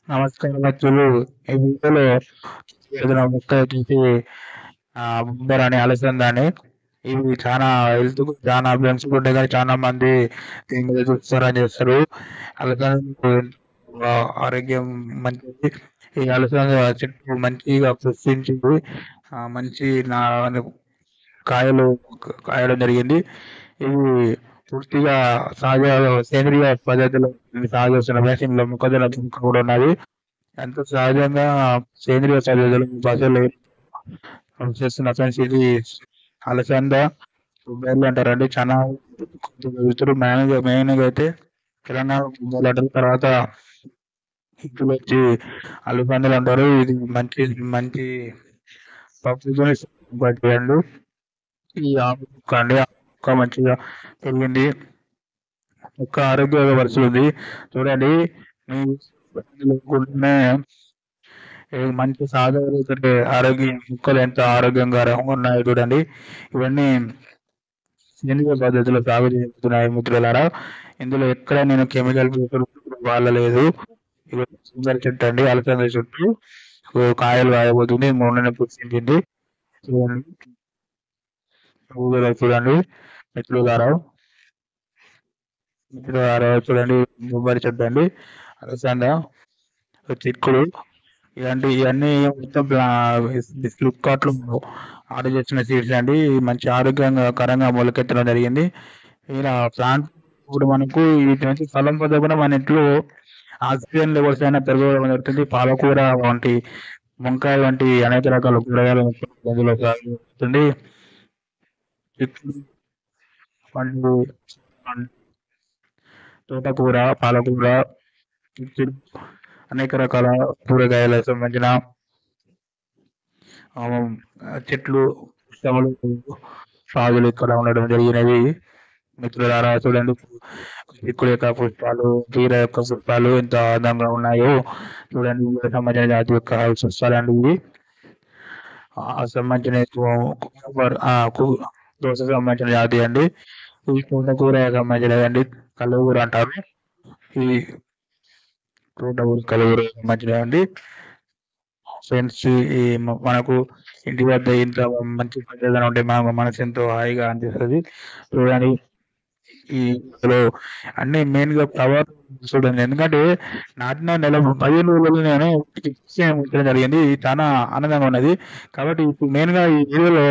నమస్కారం మిత్రులు. ఈ వీడియోలో ఏదైనా మొక్క వచ్చేసి బొబ్బర్ అని అలసందని. ఇవి చాలా హెల్త్ కు చాలా బెనిఫిట్ ఉంటాయి కానీ చాలా మంది దీని మీద దుష్ప్రచారం చేస్తారు. అలసంద ఆరోగ్యం మంచిది. ఈ అలసంద చెట్టు మంచిగా పుష్పించి మంచి కాయలు కాయడం జరిగింది. ఇవి పూర్తిగా సహజ సేంద్రియ పద్ధతిలో సాగు చేస్తున్న మెషిన్‌లో మొక్కజొన్న దుంప కూడా ఉన్నది. ఎంతో సహజంగా సేంద్రియ పద్ధతిలో బజార్‌లో చేస్తున్న ఫ్రెండ్స్ ఇది అలసంద, బొబ్బర్లు అంటారండి. చాలా రుచులు మెయిన్‌గా అయితే తెలంగాణ బొబ్బర్లు అంటారు. తర్వాత ఇటులొచ్చి అలసందలు అంటారు. ఇది మంచి మంచి పప్పుతోని పట్టిండు. ఈ ఆకు ముక్క అండి. ఆ ముక్క మంచిగా పెరిగింది. ముక్క ఆరోగ్యపరుస్తుంది. చూడండి మీ లేకుండానే మంచి సాధకులు ఆరోగ్యం ముక్కలు ఎంత ఆరోగ్యంగా ఉన్నాయో చూడండి. ఇవన్నీ సేంద్రియ పద్ధతిలో సాగు చేస్తున్నాయి మిత్రులారా. ఇందులో ఎక్కడ నేను కెమికల్ వాడలేదు. ఇది సుందర చెట్టు అండి. అలసంద చెట్టు. కాయలు కాయబోతుంది. మొన్ననే పుష్పించింది. చూడండి. చూడండి మిత్రులారా. మిత్రులారా చూడండి కొబ్బరి చెట్టు అండి. అలసంద చిక్కుడు ఇవన్నీ మొత్తం ఫ్లిప్కార్ట్ లో ఆర్డర్ చేసిన సీడ్స్ అండి. మంచి ఆరోగ్యకరంగా మొలకెత్తడం జరిగింది. ఇలా ప్లాంట్ ఇప్పుడు మనకు వీటి నుంచి ఫలం పొందకుండా మన ఇంట్లో ఆక్సిజన్ లెవెల్స్ అయినా పెరగడం జరుగుతుంది. పాలకూర వంటి వంకాయ వంటి అనేక రకాల కూరగాయల మొక్కలు అందులో సాగు జరుగుతుంది. చిక్కుడు పండు తోటకూర, పాలకూర, చిక్కుడు అనేక రకాల కూరగాయలకు సంబంధించిన చెట్లు పుష్పములు సాగులు ఇక్కడ ఉండడం జరిగినవి. మిత్రులారా చూడండి చిక్కుడు యొక్క పుష్పాలు, బీర యొక్క పుష్పాలు ఎంత అందంగా ఉన్నాయో చూడండి. వీటికి సంబంధించిన జాతి యొక్క పుష్పాలండి ఇవి. సంబంధించిన దోశకు సంబంధించిన జాతి అండి. ఈ తోటకూర సంబంధించినది అండి. కలువకూర అంటారు. ఈ తోటకూర కలువకూర సంబంధించినవి అండి. ఫ్రెండ్స్ ఈ మనకు ఇంటి వద్ద ఇంత మంచి పద్ధతిగా ఉంటే మనసు ఎంతో హాయిగా అనిపిస్తుంది. చూడండి ఈ ఇందులో అన్ని మెయిన్ గా ఫ్లవర్ చూడండి. ఎందుకంటే నాటిన నెల 15 రోజులు నేను ఉంచడం జరిగింది. ఇది చాలా ఆనందంగా ఉన్నది. కాబట్టి ఇప్పుడు మెయిన్ గా ఈ వీడియోలో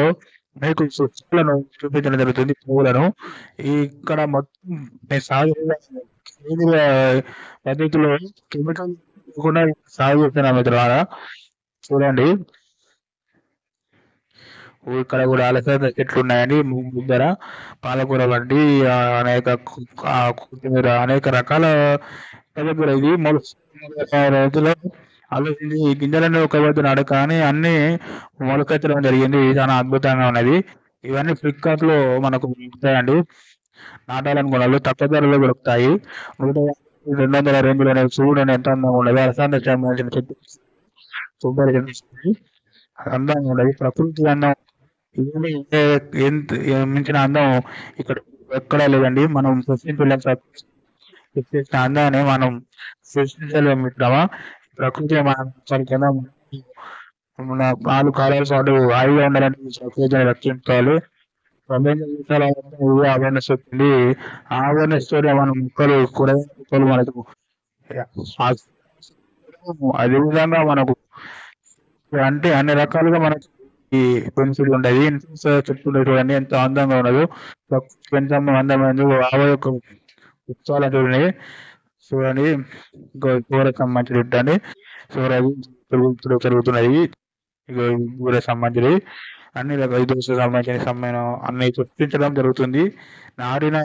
మీకు చెట్లను చూపించడం జరుగుతుంది. పువ్వులను ఇక్కడ మొత్తం నేను సాగు సేంద్రియ పద్ధతిలో కెమికల్ కూడా సాగు చేస్తున్నాను మిత్రులారా. చూడండి ఇక్కడ కూడా అలసంద చెట్లు ఉన్నాయండి. ముందర పాలకూర వంటి అనేక కొత్తిమీర అనేక రకాల పాలకూర ఇది రైతులు ఆలోచించి ఈ గింజలన్నీ ఒక వైపు నాడు కానీ అన్ని మొలకెత్తడం జరిగింది. చాలా అద్భుతంగా ఉన్నది. ఇవన్నీ ఫ్లిప్కార్ట్ లో మనకు దొరుకుతాయండి. నాటాలనుకున్న తక్కువ ధరలో దొరుకుతాయి. 150, 200 రేంజ్ లో చూడండి ఎంత అందంగా ఉన్నది. అలసంద సంబంధించిన చెట్టు కొబ్బరి చెట్టు అందంగా ఉన్నది. ప్రకృతి అందం ఇవన్నీ మించిన అందం ఇక్కడ ఎక్కడా లేదండి. మనం సృష్టించిన అందాన్ని మనం సృష్టించలేము మిత్రమా. ప్రకృతి మన 4 కాలాల పాటు హాయిగా ఉండాలంటే ప్రకృతిని రక్షించాలి. ప్రపంచ దేశాల అవేర్నెస్ వచ్చింది. ఆ అవేర్నెస్ తోనే మనం కూరగాయల మొక్కలు మనకు అదే విధంగా మనకు అంటే అన్ని రకాలుగా మనకి ఈ బెనిఫిట్ ఉండేది. ఇన్సూరెన్స్ చెప్తుండే చూడండి ఎంత అందంగా ఉన్నదో. ప్రకృతికి ఎంత అందమైనది. ఆవు యొక్క ఉత్సవాలు చూడండి. చూడండి కూరకు సంబంధించి చూడండి. చూడండి పెరుగుతున్నాయి. ఇగో కూర సంబంధించినవి అన్ని రకాల దోశకు సంబంధించిన సమ్మేళనం అన్ని చర్చించడం జరుగుతుంది. నాటిన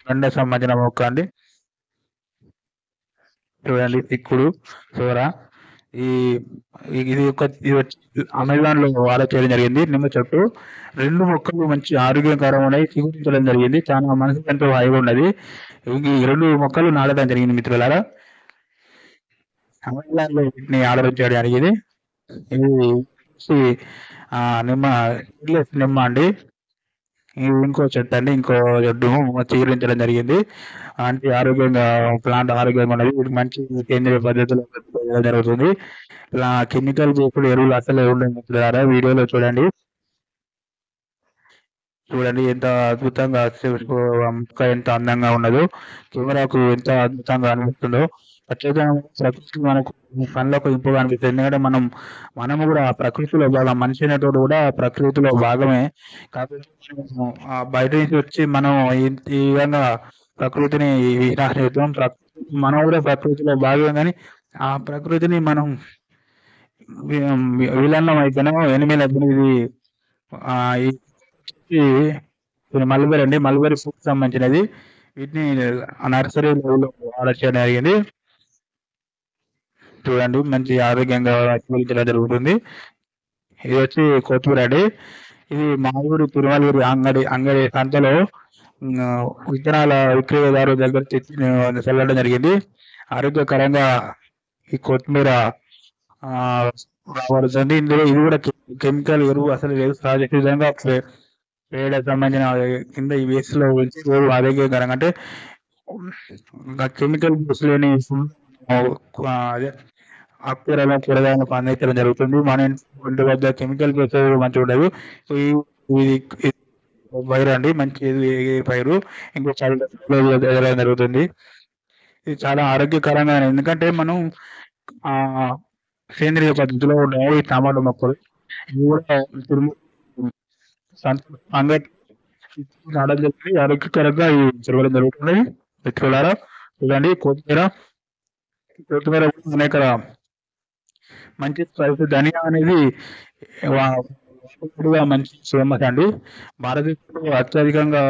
గండ సంబంధించిన మొక్క అండి. చూడండి చిక్కుడు, సోర ఈ ఇది అమెజాన్ లో ఆర్డర్ చేయడం జరిగింది. నిమ్మ చెట్టు 2 మొక్కలు మంచి ఆరోగ్యకరమైన చిగురించడం జరిగింది. చాలా మనసుకు ఎంతో హాయిగా ఉన్నది. ఈ 2 మొక్కలు నాటడం జరిగింది మిత్రులారా. అమెజాన్ లో వీటిని ఆర్డర్ చేయడం జరిగింది. ఇది నిమ్మ నిమ్మ అండి. ఇంకో చెట్టు అండి. ఇంకో చెట్టు చిగురించడం జరిగింది. అంటే ఆరోగ్యంగా ప్లాంట్ ఆరోగ్యంగా ఉన్నది. ఇది మంచి సేంద్రియ పద్ధతిలో పెంచడం జరుగుతుంది. ఇలా కెమికల్ చేసుడు ఎరువులు అసలే ఉండవు మిత్రులారా. వీడియోలో చూడండి. చూడండి ఎంత అద్భుతంగా ఆ మొక్క ఎంత అందంగా ఉన్నదో, కెమెరాకు ఎంత అద్భుతంగా అనిపిస్తుందో. ఖచ్చితంగా ప్రకృతి మనకు కళ్ళకు ఇంపుగా అనిపిస్తుంది. ఎందుకంటే మనము కూడా ఆ ప్రకృతిలో భాగం. మనిషి అనేటోడు కూడా ప్రకృతిలో భాగమే. కాకపోతే మనము బయట నుంచి వచ్చి మనం ఈ విధంగా ప్రకృతిని వినాశనం చేస్తున్నాం. మనం కూడా ప్రకృతిలో భాగమే గాని, ఆ ప్రకృతిని మనం విలన్నం అయిపోయినాము, ఎనిమిలు అయిపోయినాం. ఇది ఈ ఈ ఇది మల్బెరీ అండి. మల్బెరీ ఫ్రూట్‌కి సంబంధించినది. వీటిని నర్సరీ లెవెల్‌లో ఆర్డర్ చేయడం జరిగింది. చూడండి మంచి ఆరోగ్యంగా స్వీకరించడం జరుగుతుంది. ఇది వచ్చి కొత్తిమీర అండి. ఇది మా ఊరు తిరుమలగిరి అంగడి సంతలో విత్తనాల విక్రయదారు దగ్గర తెచ్చి చల్లడం జరిగింది. ఆరోగ్యకరంగా ఈ కొత్తిమీర రాబడుతుంది. ఇందులో ఇది కూడా కెమికల్ ఎరువు అసలు లేదు. సహజ సిద్ధంగా పేడకు సంబంధించిన కింద ఈ వేస్ట్‌లో ఉంచి ఆరోగ్యకరంగా అంటే కెమికల్ యూస్ లేని అదే ఆకుకూరలు, కూరగాయలను పండించడం జరుగుతుంది. మన ఇంటి వద్ద కెమికల్ చేసేది మంచిగుండదు. సో, ఇది ఇది పైరు అండి. మంచి ఇది పైరు. ఇంకో ఎదగడం జరుగుతుంది. ఇది చాలా ఆరోగ్యకరంగా ఎందుకంటే మనం సేంద్రియ పద్ధతిలో ఉన్నాయి ఈ టమాటా మొక్కలు. ఇవి కూడా అంగడి నాటడం జరిగింది. ఆరోగ్యకరంగా ఇవి పెరగడం జరుగుతుంది. మిత్రులారా చూడండి కొత్తిమీర కూడా అనేక మంచి స్పైసీ ధనియా అనేది మంచి ఫేమస్ అండి. భారతదేశంలో అత్యధికంగా